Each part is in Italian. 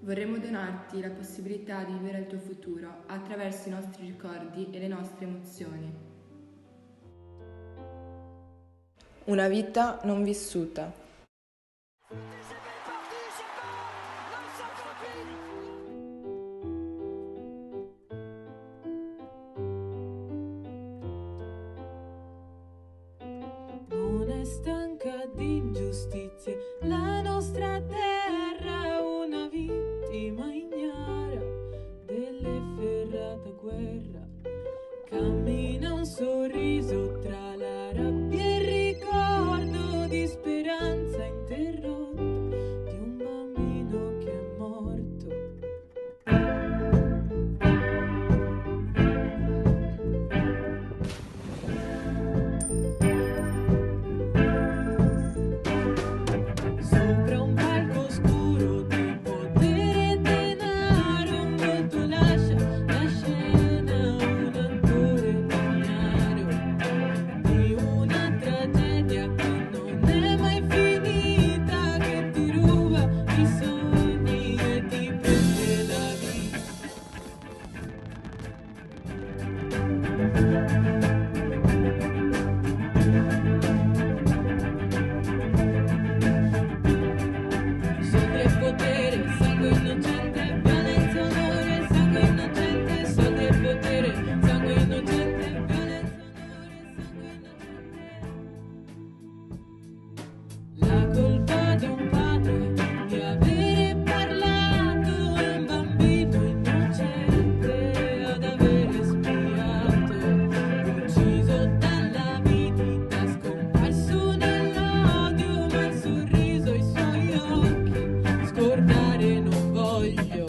Vorremmo donarti la possibilità di vivere il tuo futuro attraverso i nostri ricordi e le nostre emozioni. Una vita non vissuta. Non è stanca di ingiustizie la nostra terra, una vittima ignara dell'efferrata guerra. Cammina un sorriso tra la rabbia e il ricordo di speranza interrotta di un bambino che è morto. Sopra un palco scuro di potere e denaro, un volto lascia la scena, un attore ignaro di una tragedia che non è mai finita, che ti ruba i sogni e ti prende la vita. Soldi e potere, sangue innocente, violenza, onore, sangue innocente, soldi e potere, sangue innocente, violenza, onore, sangue innocente. La colpa di un padre di avere parlato a un bambino innocente, ad avere spiato, ucciso dalla vita, scomparso nell'odio, ma il sorriso ai suoi occhi scordare non voglio.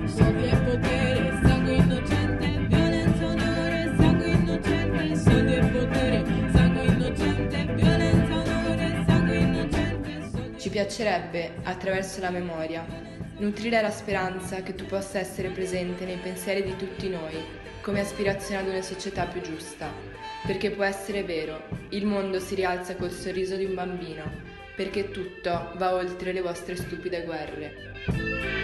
Soldi e potere, sangue innocente, violenza, onore, sangue innocente, soldi e potere, sangue innocente, violenza, onore, sangue innocente, soldi. Ci piacerebbe, attraverso la memoria, nutrire la speranza che tu possa essere presente nei pensieri di tutti noi, come aspirazione ad una società più giusta. Perché può essere vero, il mondo si rialza col sorriso di un bambino, perché tutto va oltre le vostre stupide guerre.